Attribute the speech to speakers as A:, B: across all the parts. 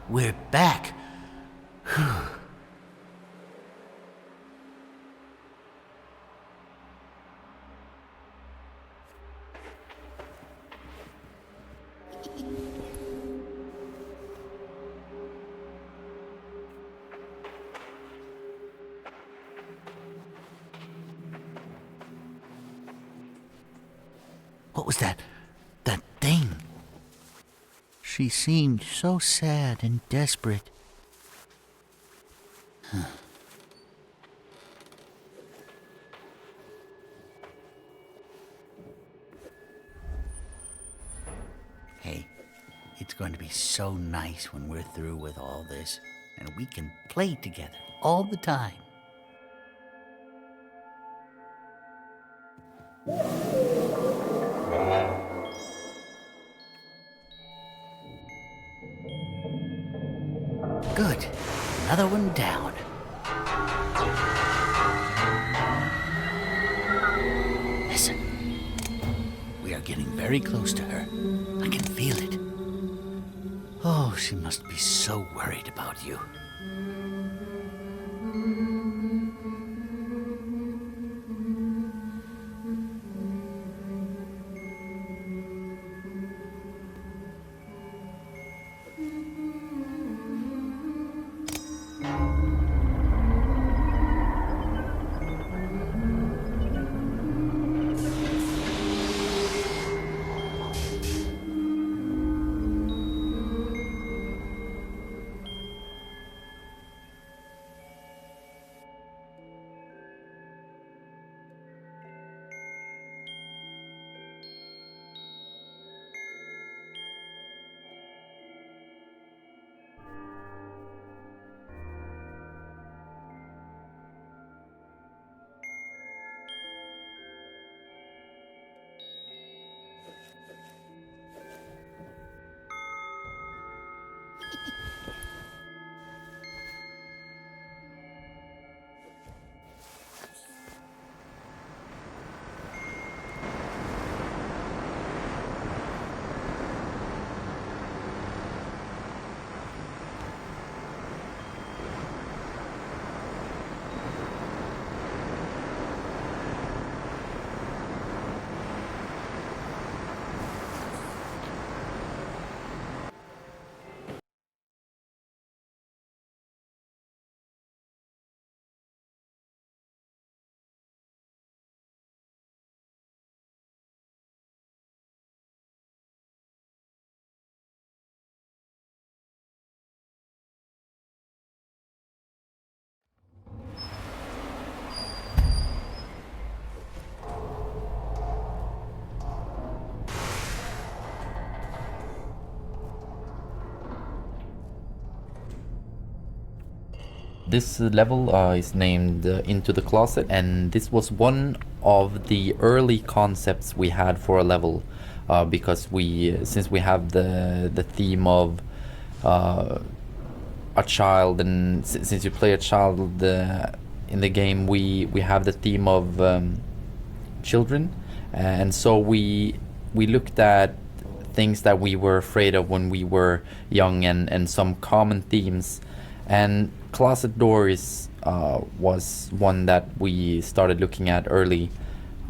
A: we're back. What was that? That thing? She seemed so sad and desperate. Hey, it's going to be so nice when we're through with all this, and we can play together all the time. Good. Another one down. Listen. We are getting very close to her. I can feel it. Oh, she must be so worried about you.
B: This level is named Into the Closet, and this was one of the early concepts we had for a level, because since we have the theme of a child, and since you play a child in the game, we have the theme of children, and so we looked at things that we were afraid of when we were young, and some common themes. And closet doors was one that we started looking at early,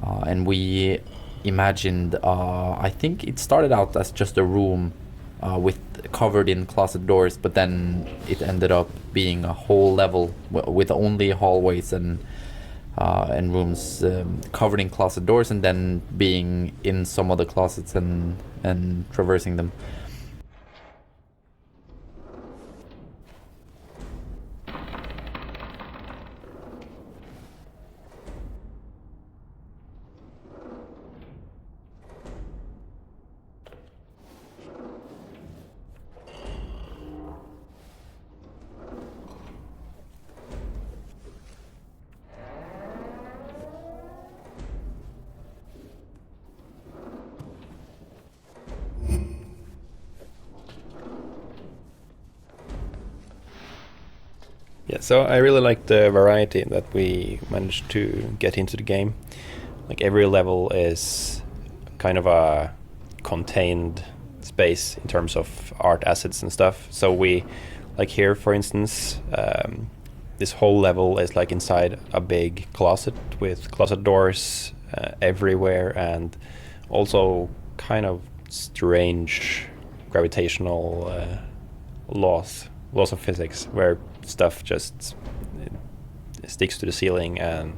B: and we imagined, I think it started out as just a room with covered in closet doors, but then it ended up being a whole level with only hallways and rooms covered in closet doors, and then being in some of the closets and traversing them.
C: Yeah, so I really like the variety that we managed to get into the game. Like every level is kind of a contained space in terms of art assets and stuff. So we, like here for instance, this whole level is like inside a big closet with closet doors everywhere, and also kind of strange gravitational laws of physics, where stuff just sticks to the ceiling, and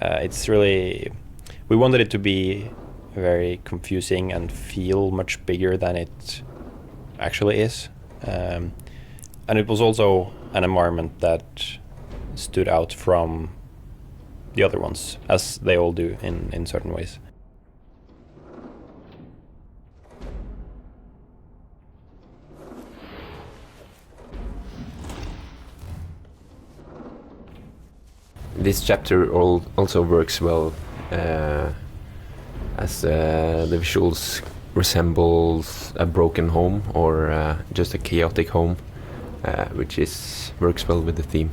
C: it's really, we wanted it to be very confusing and feel much bigger than it actually is, and it was also an environment that stood out from the other ones, as they all do in certain ways.
D: This chapter also works well as the visuals resembles a broken home or just a chaotic home, which works well with the theme.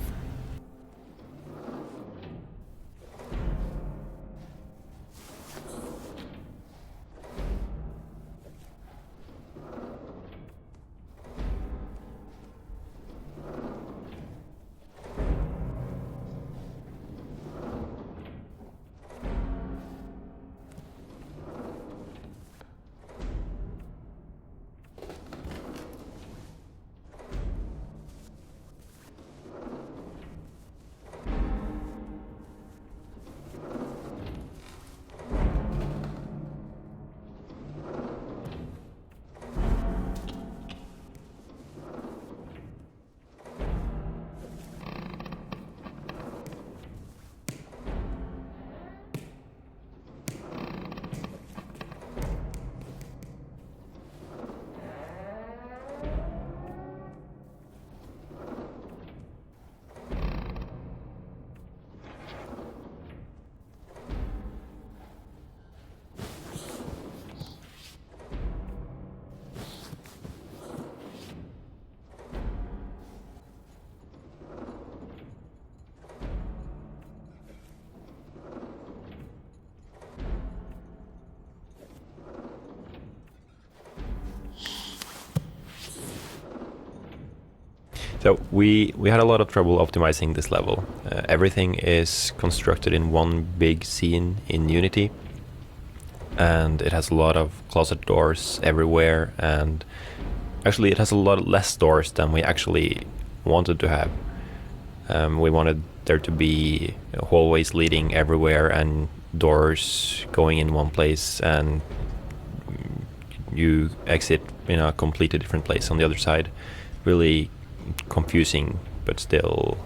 C: So we had a lot of trouble optimizing this level. Everything is constructed in one big scene in Unity, and it has a lot of closet doors everywhere, and actually it has a lot less doors than we actually wanted to have. We wanted there to be hallways leading everywhere and doors going in one place, and you exit in a completely different place on the other side. Really confusing, but still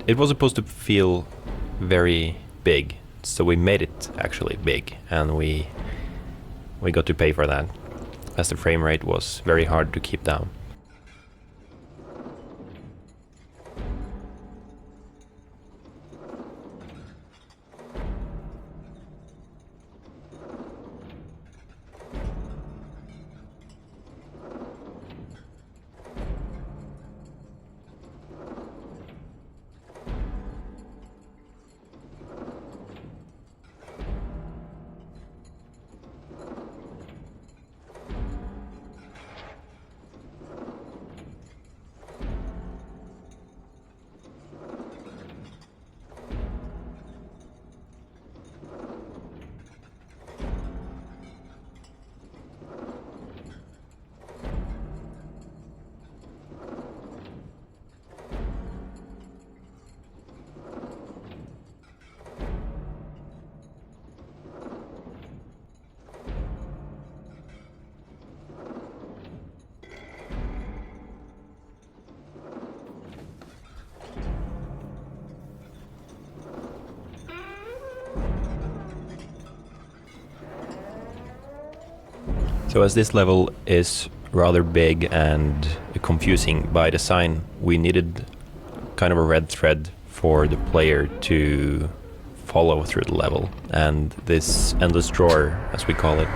C: it was supposed to feel very big, so we made it actually big, and we got to pay for that, as the frame rate was very hard to keep down. So as this level is rather big and confusing by design, we needed kind of a red thread for the player to follow through the level, and this endless drawer, as we call it,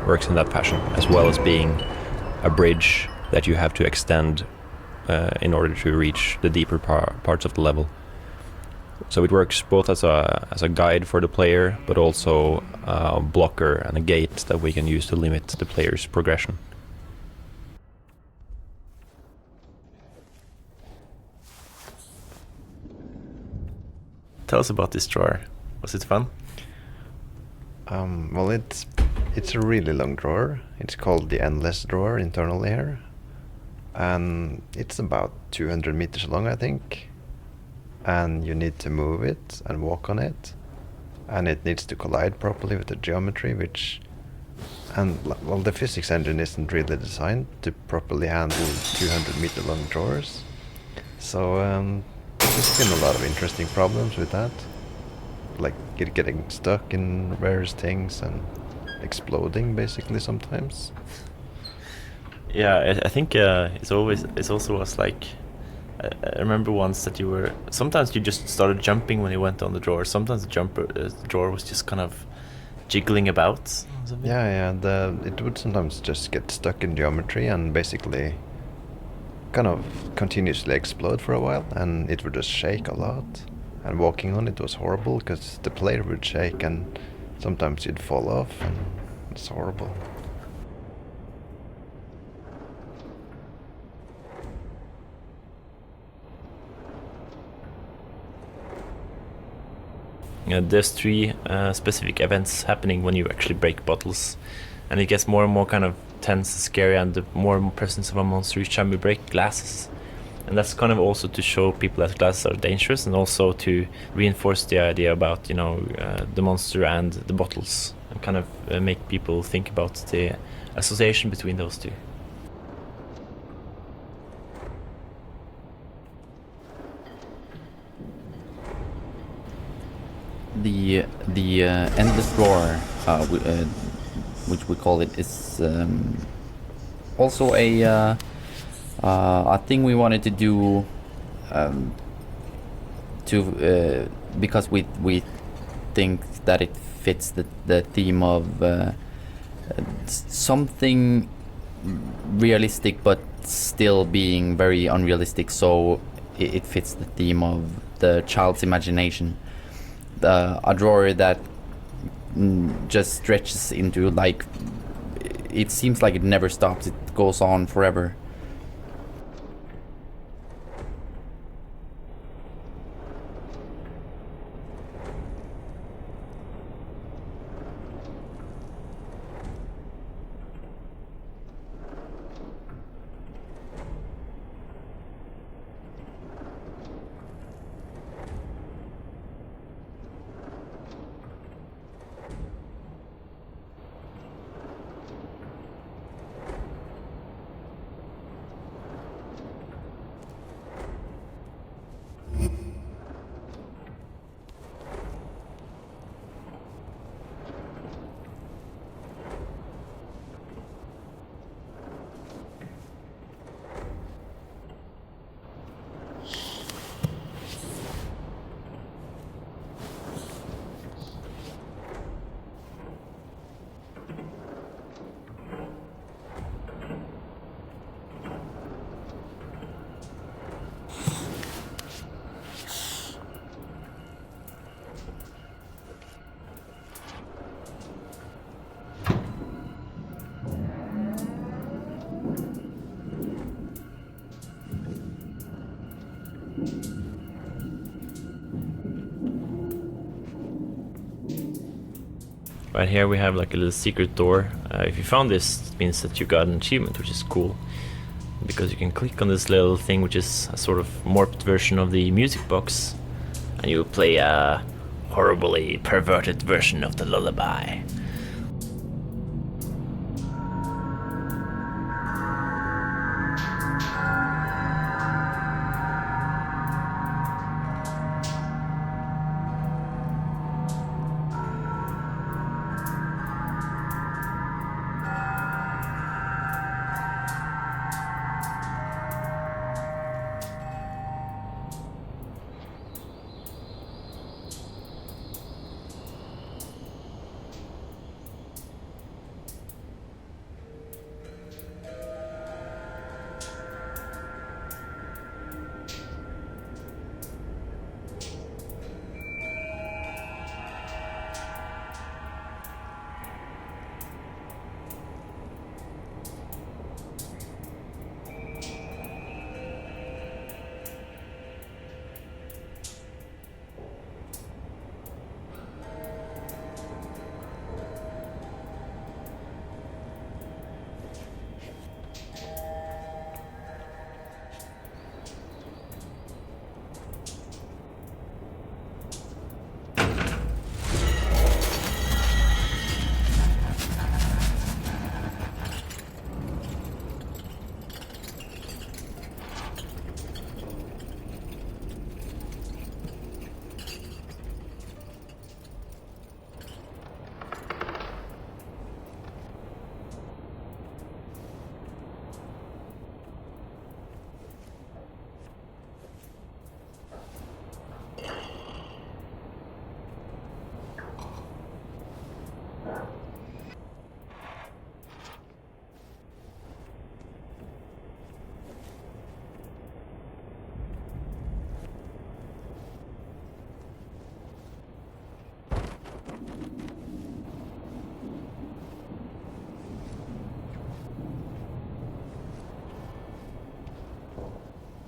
C: works in that fashion, as well as being a bridge that you have to extend in order to reach the deeper parts of the level. So it works both as a guide for the player, but also a blocker and a gate that we can use to limit the player's progression.
E: Tell us about this drawer. Was it fun?
F: Well, it's a really long drawer. It's called the Endless Drawer internally here, and it's about 200 meters long, I think. And you need to move it and walk on it, and it needs to collide properly with the geometry, well, the physics engine isn't really designed to properly handle 200-meter long drawers. So there's been a lot of interesting problems with that, like it getting stuck in various things and exploding basically sometimes.
E: Yeah, I think it's also was like, I remember once that sometimes you just started jumping when you went on the drawer. Sometimes the drawer was just kind of jiggling about.
F: Yeah, it would sometimes just get stuck in geometry and basically kind of continuously explode for a while, and it would just shake a lot. And walking on it was horrible because the player would shake and sometimes you'd fall off, and it's horrible.
E: There's three specific events happening when you actually break bottles, and it gets more and more kind of tense and scary, and the more and more presence of a monster each time we break glasses. And that's kind of also to show people that glasses are dangerous, and also to reinforce the idea about the monster and the bottles, and kind of make people think about the association between those two.
B: The endless drawer, which we call it, is also a thing we wanted to do because we think that it fits the theme of something realistic but still being very unrealistic. So it fits the theme of the child's imagination. A drawer that just stretches into, like, it seems like it never stops. It goes on forever.
E: Right here we have like a little secret door. If you found this, it means that you got an achievement, which is cool, because you can click on this little thing, which is a sort of morphed version of the music box, and you play a horribly perverted version of the lullaby.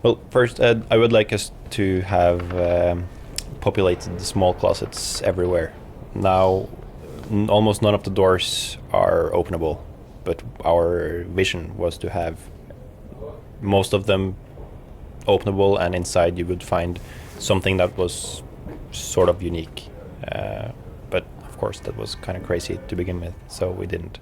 C: Well, first, I would like us to have populated the small closets everywhere. Now, almost none of the doors are openable, but our vision was to have most of them openable, and inside you would find something that was sort of unique. But of course, that was kind of crazy to begin with, so we didn't.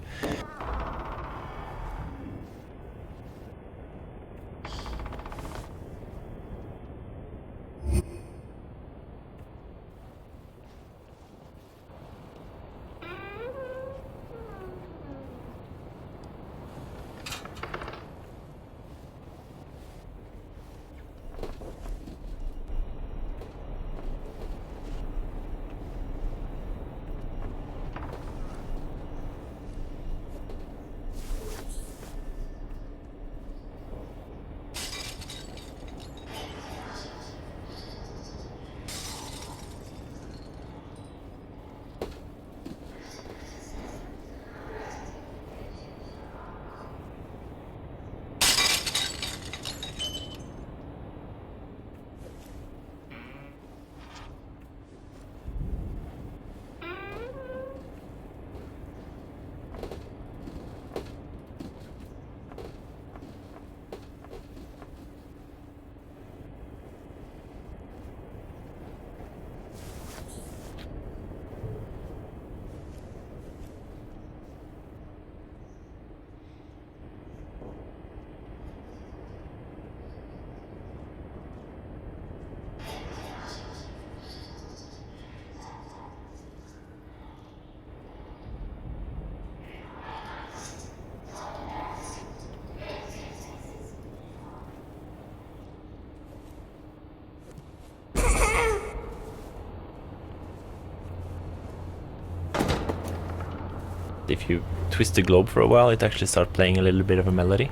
E: If you twist the globe for a while, it actually starts playing a little bit of a melody.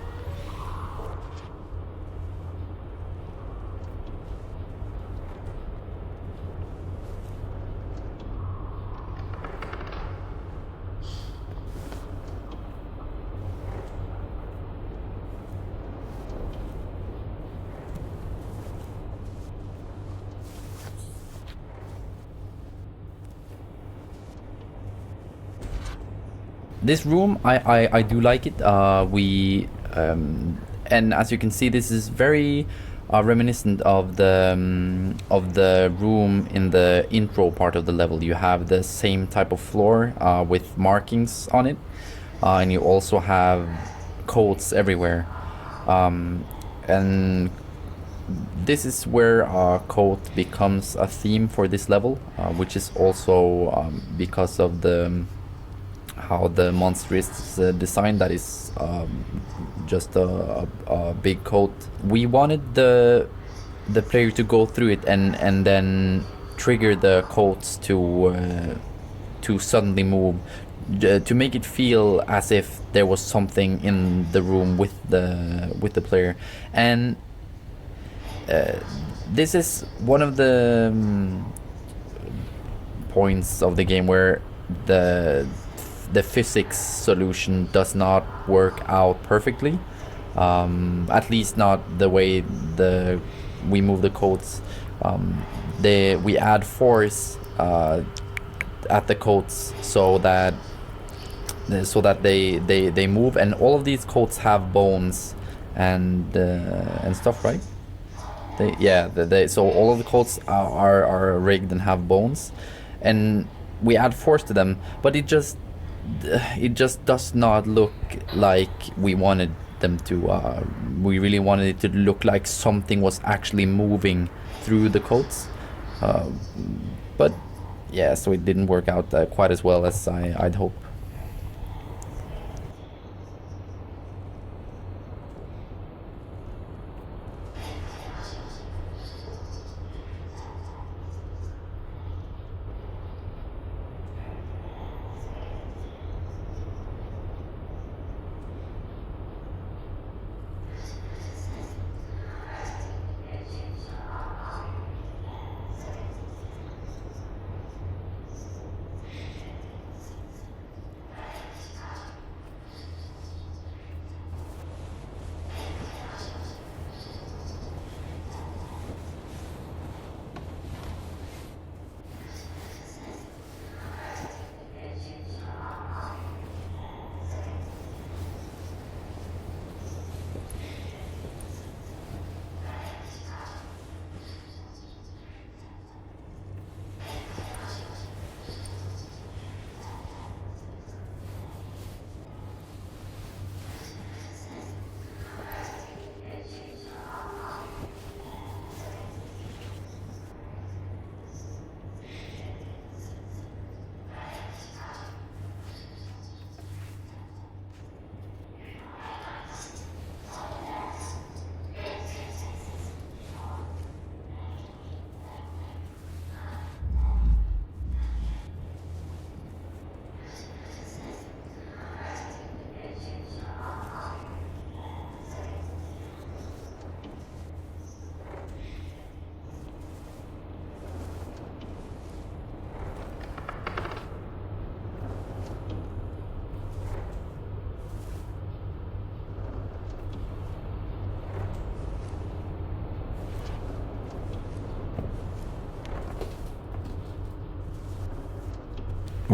B: This room, I do like it. And as you can see, this is very reminiscent of the room in the intro part of the level. You have the same type of floor with markings on it, and you also have codes everywhere. And this is where code becomes a theme for this level, which is also because of the how the monster is designed. That is just a big coat. We wanted the player to go through it and then trigger the coats to suddenly move, to make it feel as if there was something in the room with the player. And this is one of the points of the game where the physics solution does not work out perfectly, at least not the way we move the codes. We add force at the codes so that they move, and all of these codes have bones and stuff, right? So all of the codes are rigged and have bones, and we add force to them, but it just does not look like we wanted them to. We really wanted it to look like something was actually moving through the coats, but yeah, so it didn't work out quite as well as I'd hoped.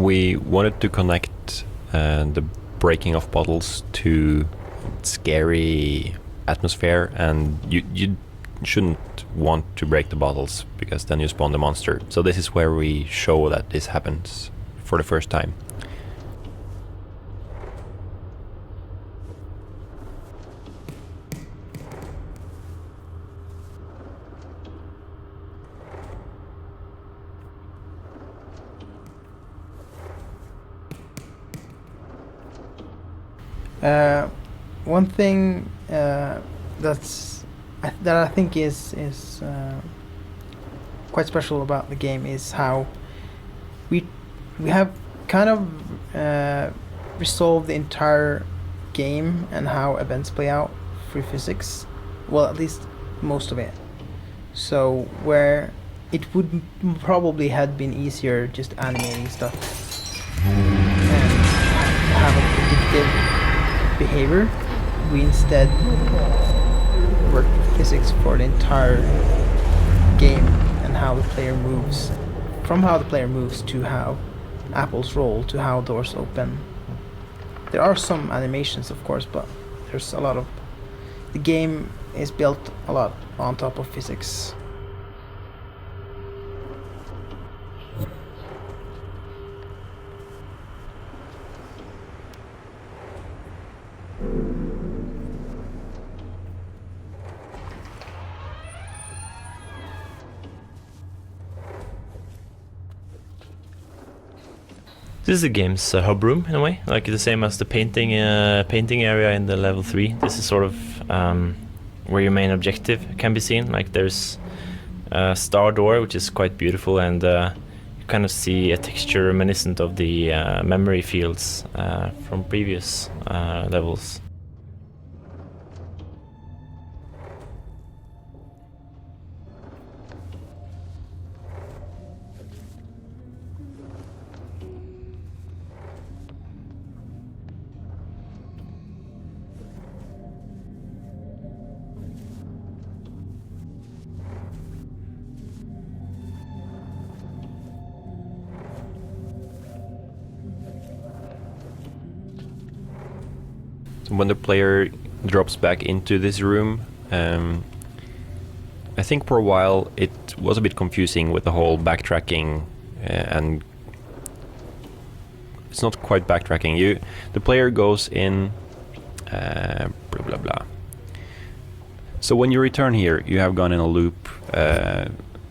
C: We wanted to connect the breaking of bottles to scary atmosphere, and you shouldn't want to break the bottles because then you spawn the monster. So this is where we show that this happens for the first time.
G: One thing that I think is quite special about the game is how we have kind of resolved the entire game and how events play out through physics. Well, at least most of it. So where it would probably have been easier just animating stuff and have a predictive behavior, we instead work with physics for the entire game and how the player moves, from how the player moves to how apples roll to how doors open. There are some animations, of course, but there's a lot of, the game is built a lot on top of physics.
E: This is the game's hub room in a way, like the same as the painting area in the level 3. This is sort of where your main objective can be seen. Like there's a star door, which is quite beautiful, and you kind of see a texture reminiscent of the memory fields from previous levels.
C: When the player drops back into this room, I think for a while it was a bit confusing with the whole backtracking, and it's not quite backtracking. The player goes in, blah blah blah. So when you return here, you have gone in a loop.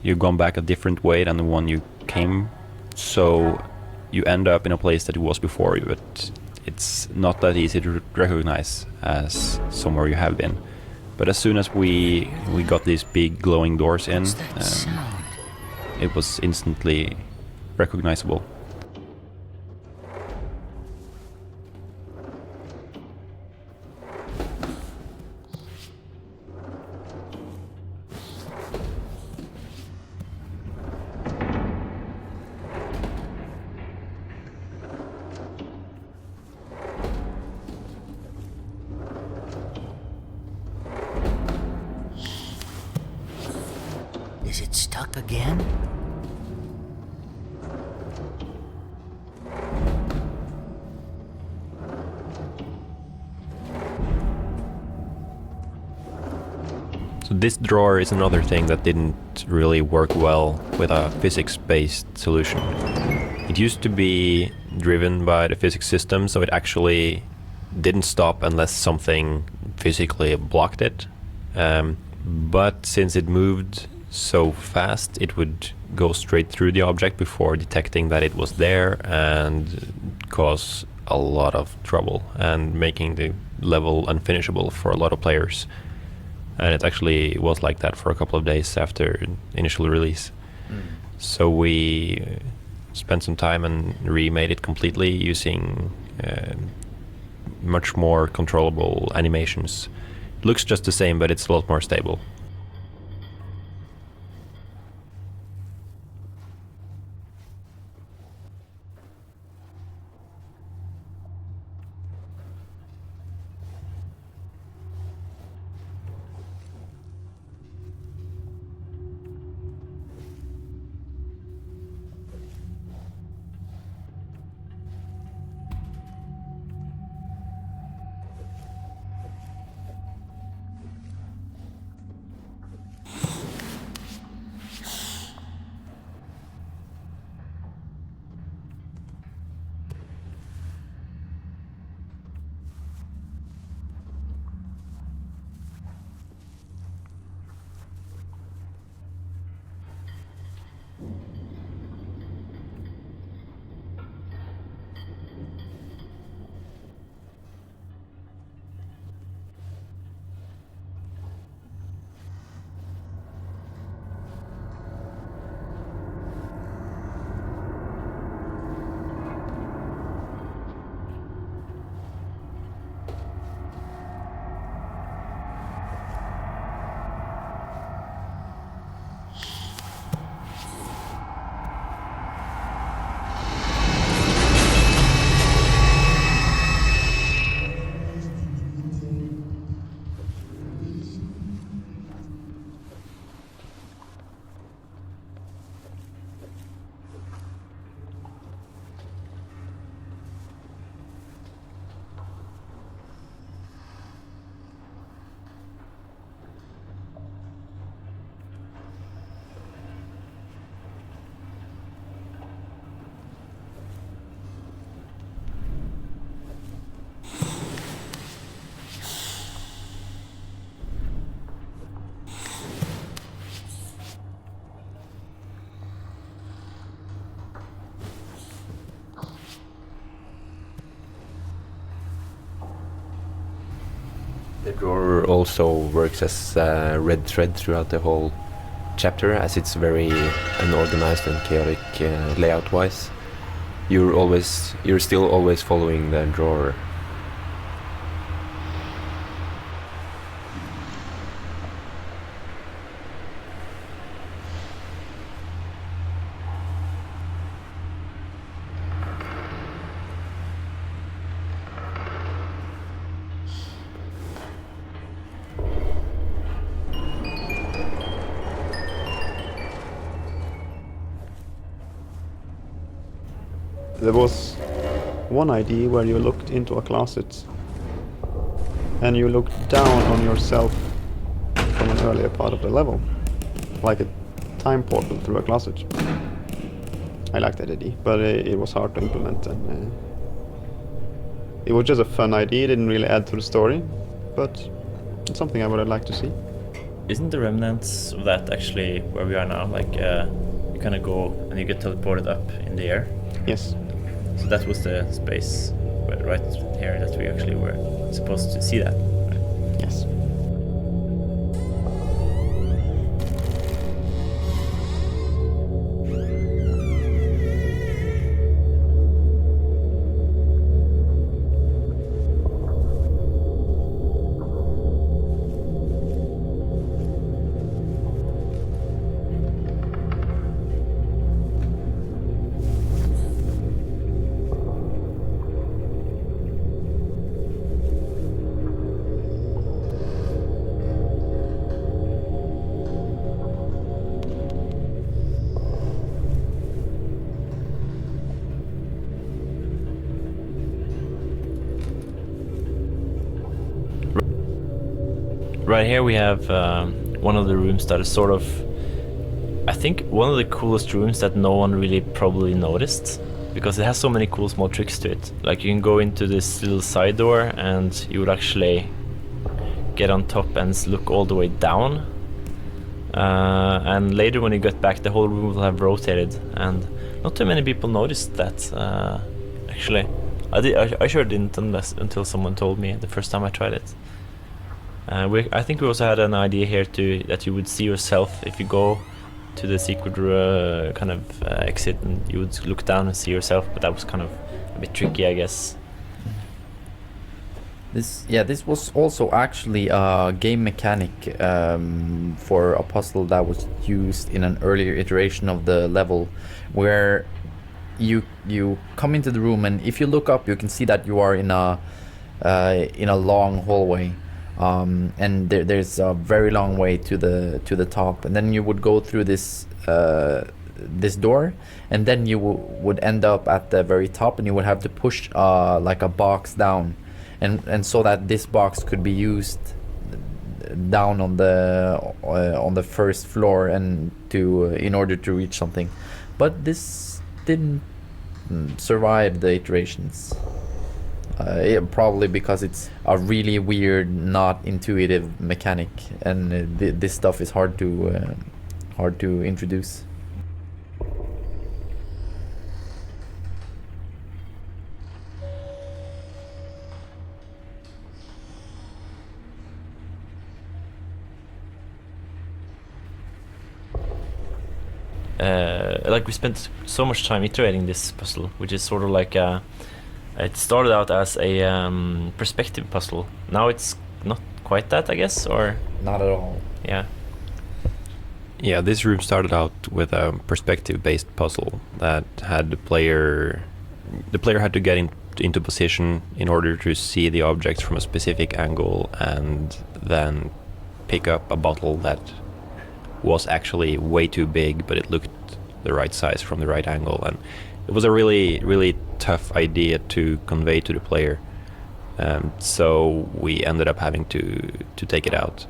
C: You've gone back a different way than the one you came, so you end up in a place that it was before you, but it's not that easy to recognize as somewhere you have been. But as soon as we got these big glowing doors in, it was instantly recognizable.
A: Is it stuck again?
C: So this drawer is another thing that didn't really work well with a physics-based solution. It used to be driven by the physics system, so it actually didn't stop unless something physically blocked it. But since it moved so fast, it would go straight through the object before detecting that it was there and cause a lot of trouble and making the level unfinishable for a lot of players. And it actually was like that for a couple of days after initial release. So we spent some time and remade it completely using much more controllable animations. It looks just the same, but it's a lot more stable.
D: Drawer also works as a red thread throughout the whole chapter, as it's very unorganized and chaotic layout-wise. You're still always following the drawer.
H: There was one ID where you looked into a closet and you looked down on yourself from an earlier part of the level, like a time portal through a closet. I liked that ID, but it was hard to implement, and it was just a fun idea. It didn't really add to the story, but it's something I would have liked to see.
E: Isn't the remnants of that actually where we are now? Like you kind of go and you get teleported up in the air.
H: Yes.
E: So that was the space right here that we actually were supposed to see that.
H: Yes.
E: Right here we have one of the rooms that is sort of, I think, one of the coolest rooms that no one really probably noticed, because it has so many cool small tricks to it. Like you can go into this little side door and you would actually get on top and look all the way down. And later when you get back, the whole room will have rotated, and not too many people noticed that. Actually, I sure didn't until someone told me the first time I tried it. I think we also had an idea here that you would see yourself if you go to the secret kind of exit, and you would look down and see yourself, but that was kind of a bit tricky, I guess.
B: This was also actually a game mechanic for a puzzle that was used in an earlier iteration of the level, where you come into the room, and if you look up, you can see that you are in a long hallway. And there's a very long way to the top, and then you would go through this door, and then you would end up at the very top, and you would have to push like a box down, and so that this box could be used down on the first floor and in order to reach something. But this didn't survive the iterations. Probably because it's a really weird, not intuitive mechanic, and this stuff is hard to introduce.
E: Like we spent so much time iterating this puzzle, which is sort of like it started out as a perspective puzzle. Now it's not quite that, I guess, or
B: Not at all.
E: yeah.
C: Yeah, this room started out with a perspective-based puzzle that had the player had to get into position in order to see the objects from a specific angle, and then pick up a bottle that was actually way too big, but it looked the right size from the right angle, and it was a really, really tough idea to convey to the player. So we ended up having to take it out,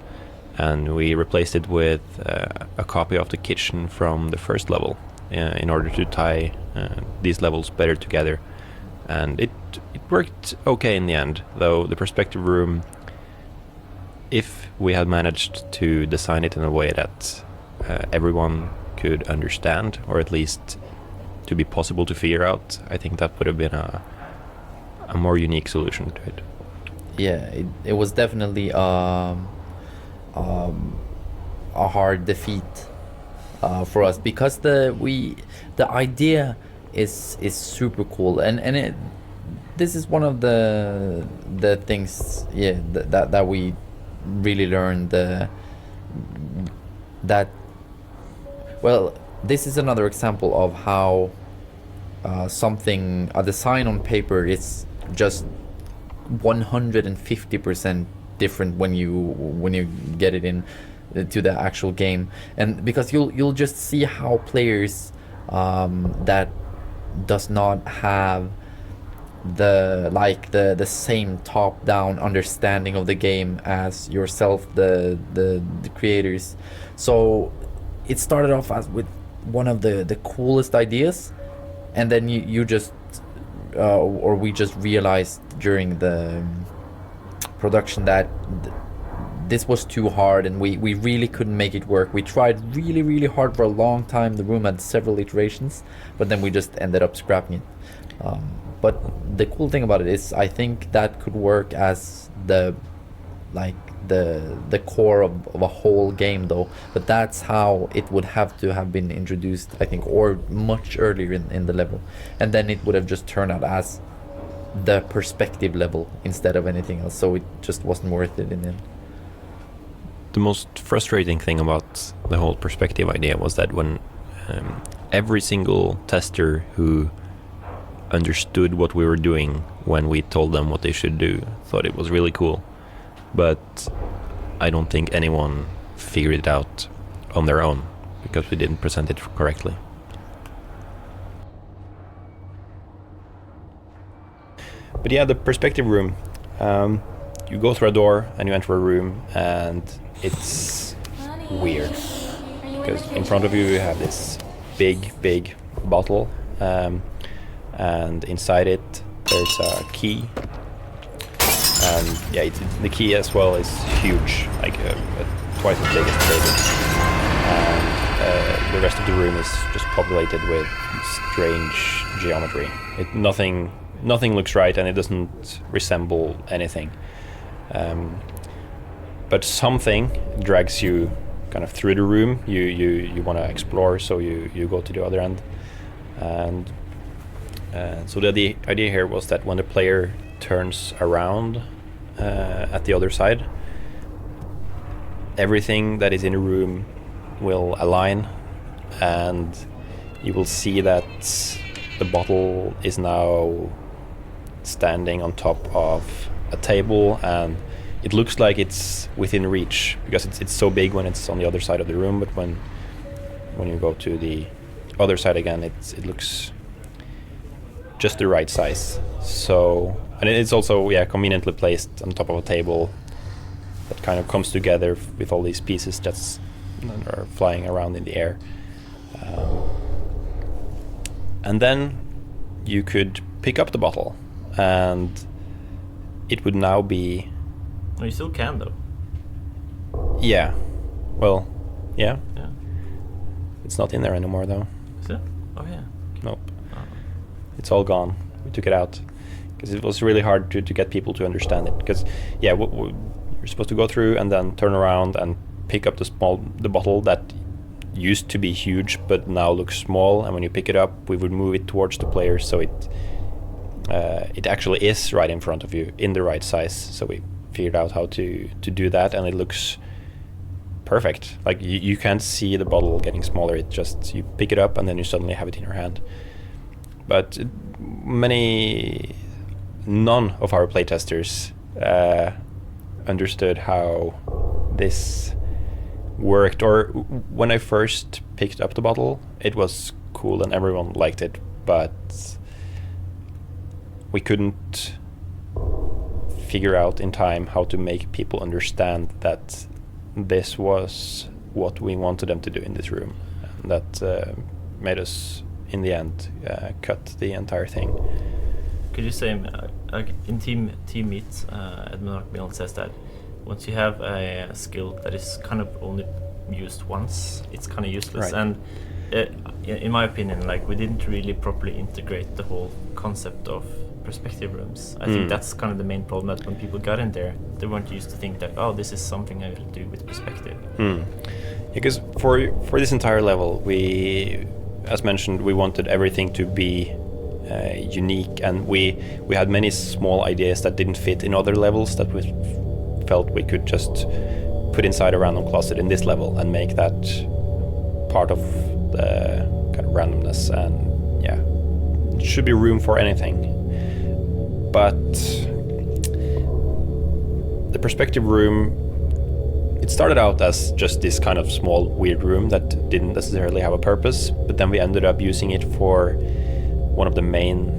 C: and we replaced it with a copy of the kitchen from the first level in order to tie these levels better together. And it worked okay in the end, though the perspective room, if we had managed to design it in a way that everyone could understand, or at least to be possible to figure out, I think that would have been a more unique solution to it.
B: it was definitely a hard defeat for us, because the idea is super cool, and this is one of the things that we really learned, that well, this is another example of how a design on paper is just 150% different when you get it in to the actual game, and because you'll just see how players that does not have the same top-down understanding of the game as yourself, the creators. So it started off as with one of the coolest ideas, and then you just or we just realized during the production that this was too hard, and we really couldn't make it work. We tried really hard for a long time. The room had several iterations, but then we just ended up scrapping it. But the cool thing about it is, I think that could work as the core of a whole game, though. But that's how it would have to have been introduced, I think, or much earlier in the level, and then it would have just turned out as the perspective level instead of anything else. So it just wasn't worth it in the end.
C: The most frustrating thing about the whole perspective idea was that when every single tester who understood what we were doing when we told them what they should do thought it was really cool, but I don't think anyone figured it out on their own because we didn't present it correctly. But yeah, the perspective room, you go through a door and you enter a room, and it's weird because in front of you you have this big bottle, and inside it there's a key, and yeah, the key as well is huge, like twice as big as the table, and the rest of the room is just populated with strange geometry. Nothing looks right, and it doesn't resemble anything. But something drags you kind of through the room. You want to explore, so you go to the other end. And so the idea here was that when the player turns around at the other side, everything that is in the room will align, and you will see that the bottle is now standing on top of a table, and it looks like it's within reach because it's so big when it's on the other side of the room, but when you go to the other side again, it looks just the right size. So, and it's also conveniently placed on top of a table that kind of comes together with all these pieces that are flying around in the air. And then you could pick up the bottle, and it would now be...
E: Oh, you still can, though.
C: Yeah. Well, yeah.
E: Yeah.
C: It's not in there anymore, though.
E: Is it? Oh, yeah.
C: Nope. It's all gone. We took it out because it was really hard to get people to understand it. Because, yeah, you're supposed to go through and then turn around and pick up the bottle that used to be huge but now looks small, and when you pick it up, we would move it towards the player so it actually is right in front of you in the right size. So we figured out how to do that, and it looks perfect. Like you can't see the bottle getting smaller. It just, you pick it up and then you suddenly have it in your hand. But none of our playtesters understood how this worked. Or when I first picked up the bottle, it was cool and everyone liked it, but we couldn't figure out in time how to make people understand that this was what we wanted them to do in this room. And that made us, in the end, cut the entire thing.
E: Could you say, in team meets, Edmund Macmillan says that once you have a skill that is kind of only used once, it's kind of useless.
C: Right.
E: And in my opinion, like we didn't really properly integrate the whole concept of perspective rooms. I think that's kind of the main problem, that when people got in there, they weren't used to think that, oh, this is something I will do with perspective.
C: Because for this entire level, we, as mentioned, we wanted everything to be unique, and we had many small ideas that didn't fit in other levels that we felt we could just put inside a random closet in this level and make that part of the kind of randomness. And yeah, it should be room for anything. But the perspective room, it started out as just this kind of small weird room that didn't necessarily have a purpose, but then we ended up using it for one of the main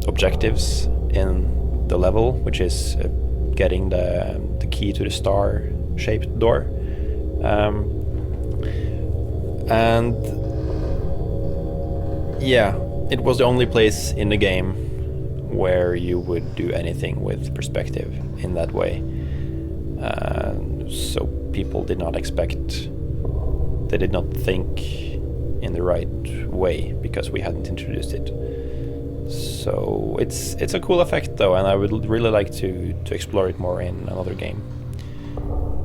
C: objectives in the level, which is getting the key to the star-shaped door. And yeah, it was the only place in the game where you would do anything with perspective in that way. So people did not expect, they did not think in the right way because we hadn't introduced it. So it's a cool effect though, and I would really like to explore it more in another game.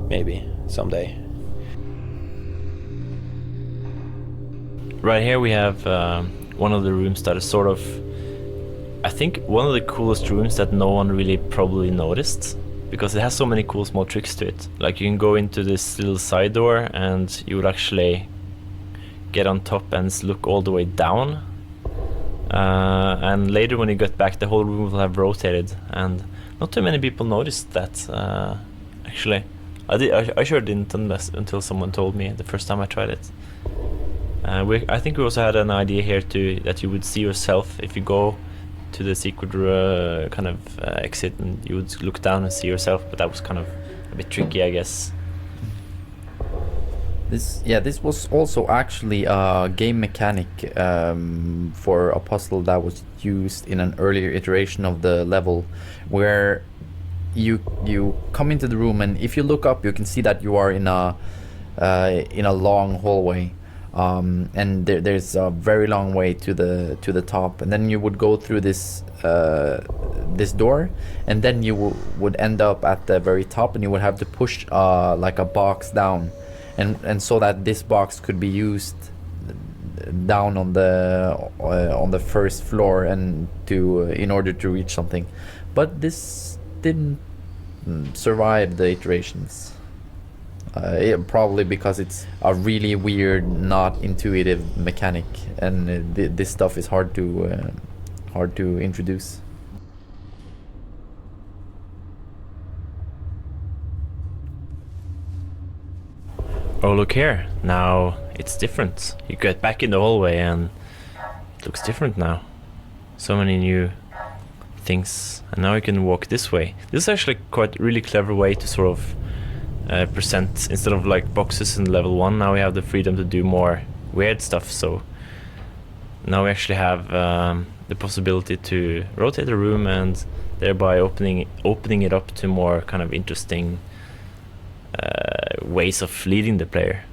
C: Maybe someday.
E: Right here we have one of the rooms that is sort of, I think, one of the coolest rooms that no one really probably noticed, because it has so many cool small tricks to it. Like you can go into this little side door and you would actually get on top and look all the way down. And later when you get back, the whole room will have rotated, and not too many people noticed that. Actually, I sure didn't until someone told me the first time I tried it. I think we also had an idea here too, that you would see yourself if you go to the secret kind of exit, and you would look down and see yourself, but that was kind of a bit tricky, I guess.
B: This was also actually a game mechanic for a puzzle that was used in an earlier iteration of the level, where you come into the room, and if you look up, you can see that you are in a long hallway. And there's a very long way to the top, and then you would go through this door, and then you would end up at the very top, and you would have to push like a box down, and so that this box could be used down on the first floor and in order to reach something. But this didn't survive the iterations. Probably because it's a really weird, not intuitive mechanic, and this stuff is hard to introduce.
E: Oh, look here. Now it's different. You get back in the hallway and it looks different now. So many new things. And now you can walk this way. This is actually quite a really clever way to sort of present, instead of like boxes in level 1, now we have the freedom to do more weird stuff. So now we actually have the possibility to rotate the room and thereby opening it up to more kind of interesting ways of leading the player.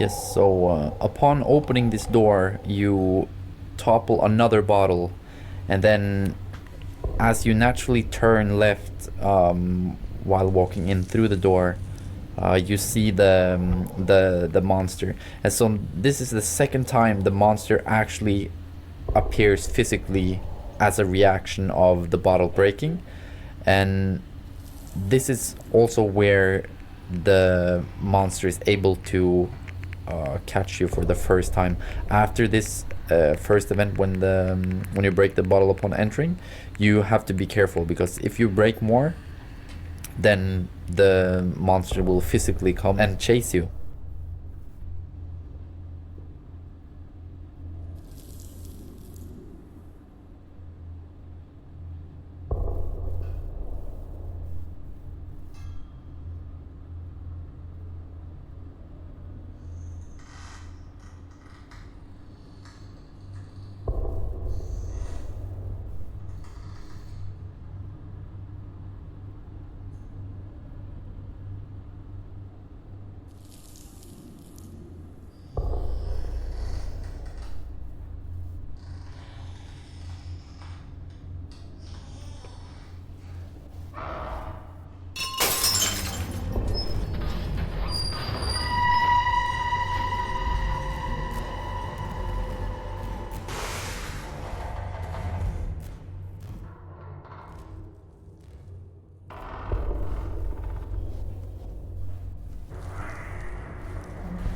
B: Yes, so upon opening this door, you topple another bottle, and then as you naturally turn left while walking in through the door, you see the monster. And so this is the second time the monster actually appears physically as a reaction of the bottle breaking. And this is also where the monster is able to catch you for the first time. After this first event, when you break the bottle upon entering, you have to be careful, because if you break more, then the monster will physically come and chase you.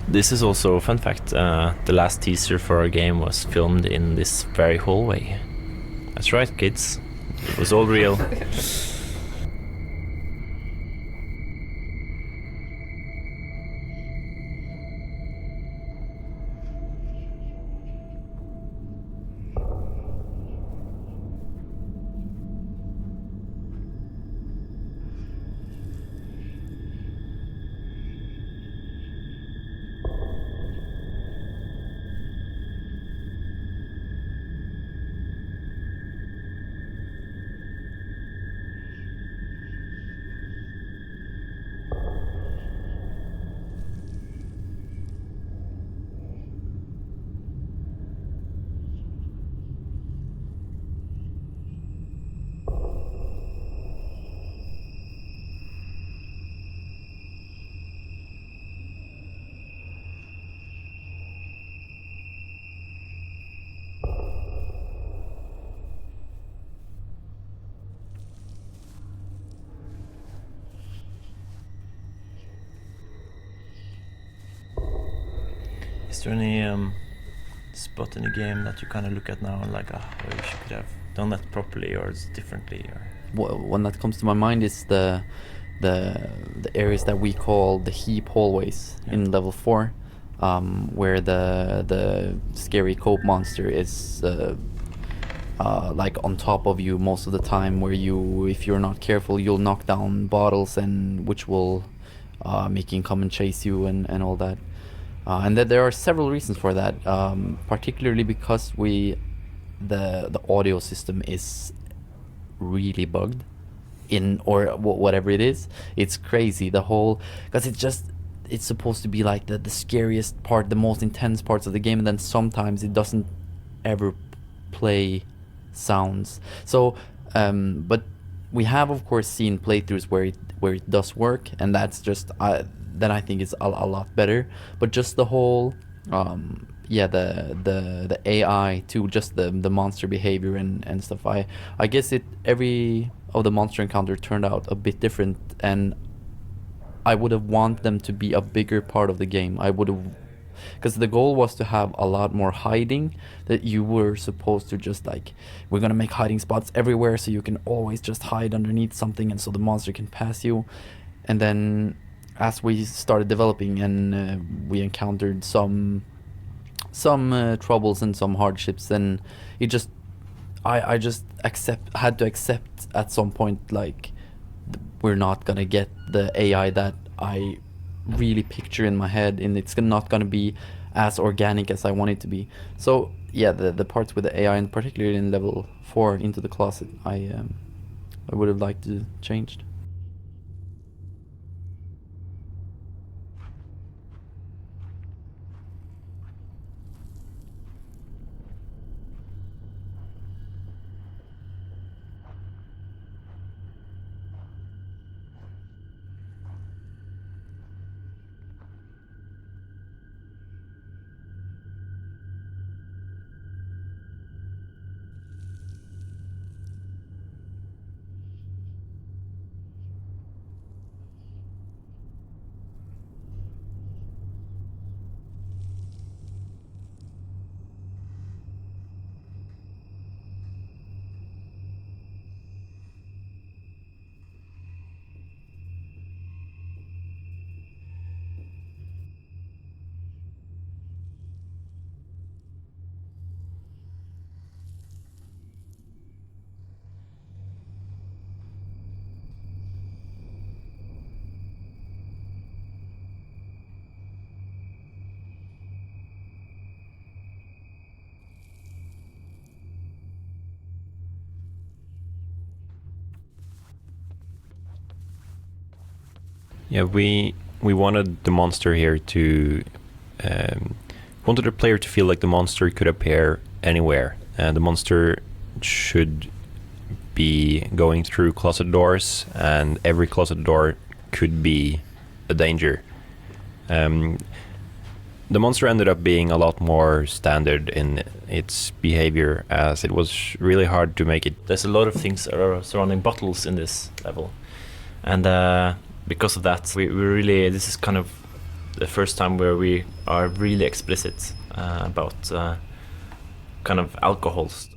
E: This is also a fun fact. The last teaser for our game was filmed in this very hallway. That's right, kids. It was all real. Is there any spot in the game that you kind of look at now and like, I wish you could have done that properly or differently? Or
B: One that comes to my mind is the areas that we call the heap hallways in level 4, where the scary cope monster is like on top of you most of the time, where you, if you're not careful, you'll knock down bottles, and which will make him come and chase you and all that. And that there are several reasons for that, particularly because the audio system is really bugged in, or whatever it is. It's crazy, the whole, because it's supposed to be like the scariest part, the most intense parts of the game, and then sometimes it doesn't ever play sounds. So but we have of course seen playthroughs where it does work, and that's just then I think it's a lot better. But just the whole the AI to just the monster behavior and stuff, I guess every of the monster encounter turned out a bit different, and I would have wanted them to be a bigger part of the game. I would have, because the goal was to have a lot more hiding, that you were supposed to just like, we're gonna make hiding spots everywhere so you can always just hide underneath something, and so the monster can pass you. And then as we started developing and we encountered some troubles and some hardships, then it just I just had to accept at some point, like, we're not gonna get the AI that I really picture in my head, and it's not gonna be as organic as I want it to be. So yeah, the parts with the AI, and particularly in level 4 Into the Closet, I would have liked to changed.
C: Yeah, we wanted the monster here to wanted the player to feel like the monster could appear anywhere, and the monster should be going through closet doors, and every closet door could be a danger. The monster ended up being a lot more standard in its behavior, as it was really hard to make it.
E: There's a lot of things surrounding bottles in this level, and because of that, we really, this is kind of the first time where we are really explicit about kind of alcohols.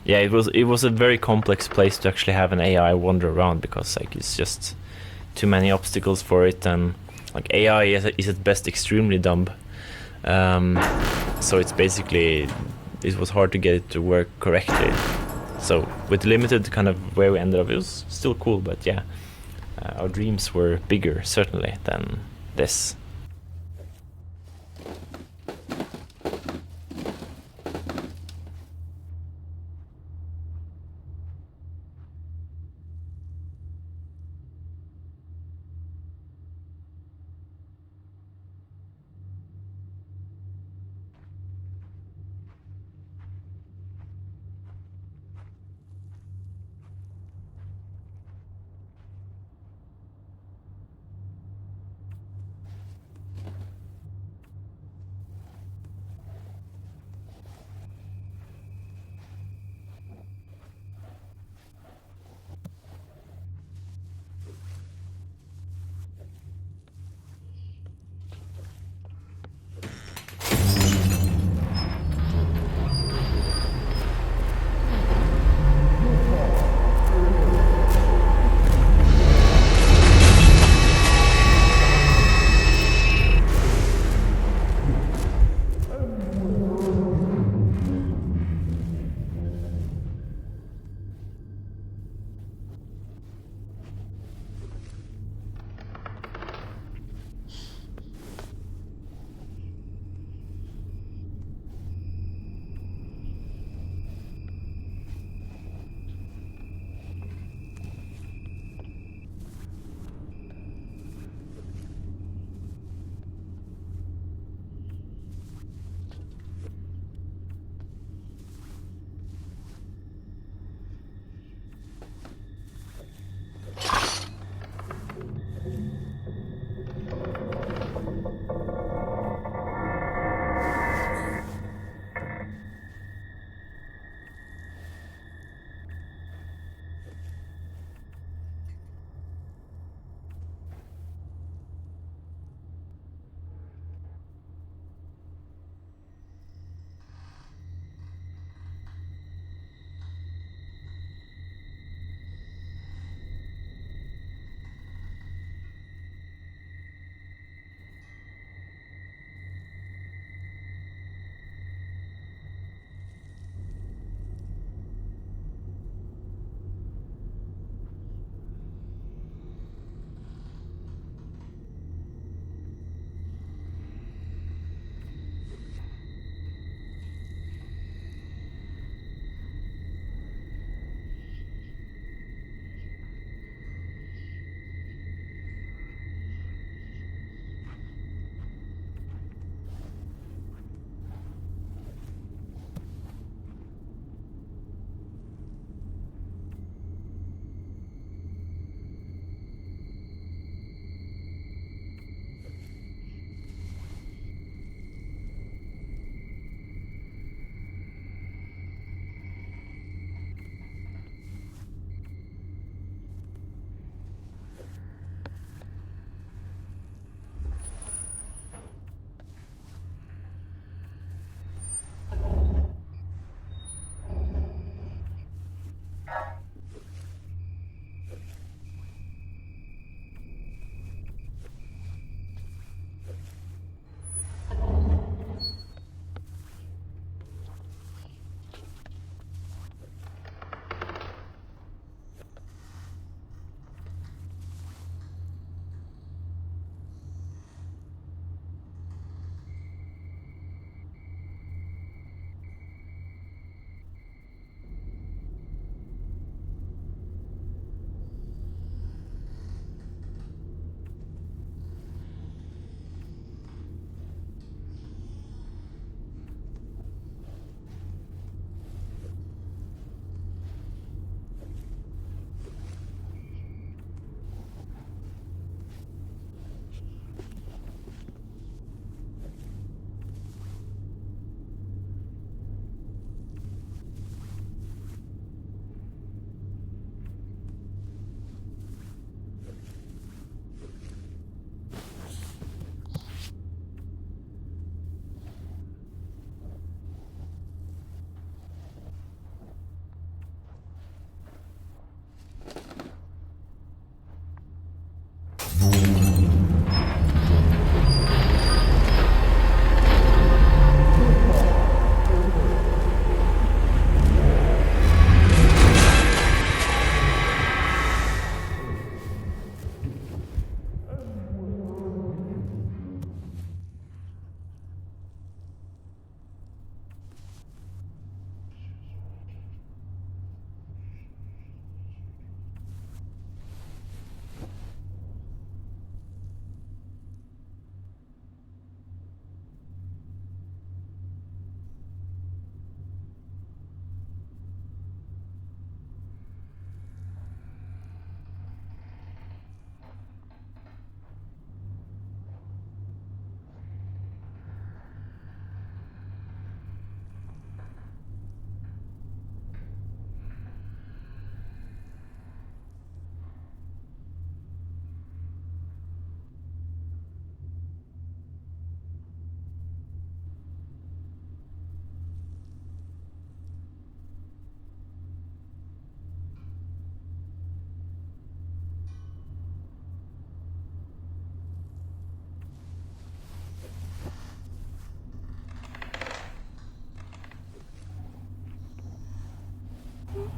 E: Yeah, it was a very complex place to actually have an AI wander around, because like it's just too many obstacles for it, and like AI is at best extremely dumb. So it's basically, it was hard to get it to work correctly. So with limited kind of where we ended up, it was still cool, but yeah, our dreams were bigger certainly than this.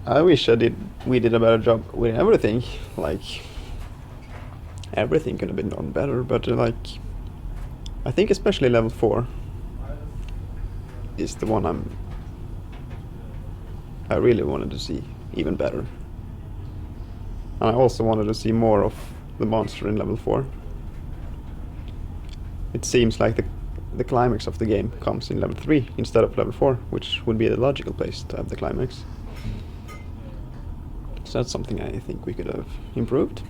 H: I wish we did a better job with everything. Like, everything could have been done better, but like, I think especially level 4 is the one I really wanted to see even better. And I also wanted to see more of the monster in level 4. It seems like the climax of the game comes in level 3 instead of level 4, which would be the logical place to have the climax. So that's something I think we could have improved.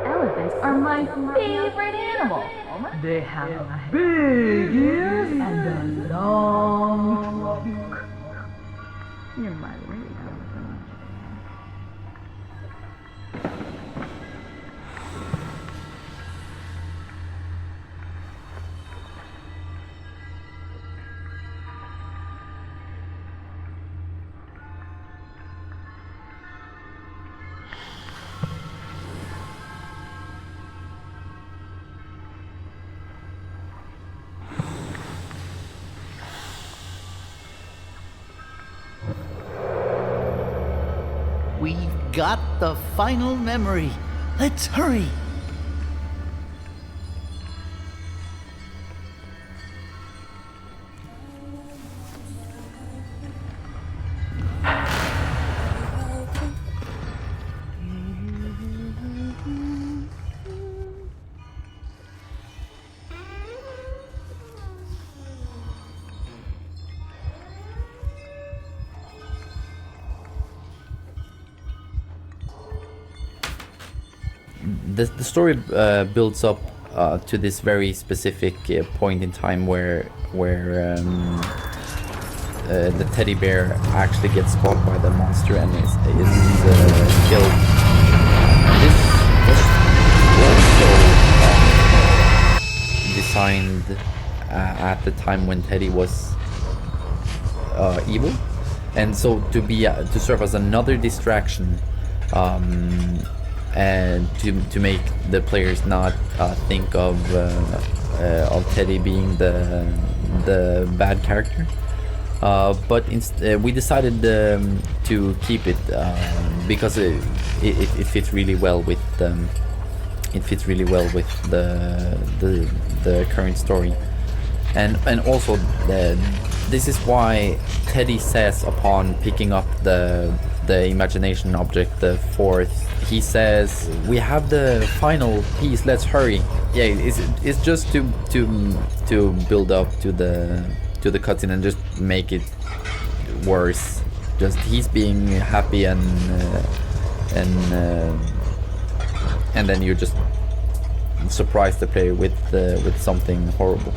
I: Elephants are my favorite animal. They have big ears and a long trunk. You're my really elephant.
A: We've got the final memory. Let's hurry.
B: The story builds up to this very specific point in time where the teddy bear actually gets caught by the monster and is killed. This was also designed at the time when Teddy was evil, and so to serve as another distraction. And to make the players not think of Teddy being the bad character, but we decided to keep it because it fits really well with the current story, and also this is why Teddy says upon picking up the imagination object, the fourth, he says, "We have the final piece. Let's hurry." Yeah, it's just to build up to the cutscene and just make it worse. Just he's being happy and then you just surprise the player with something horrible.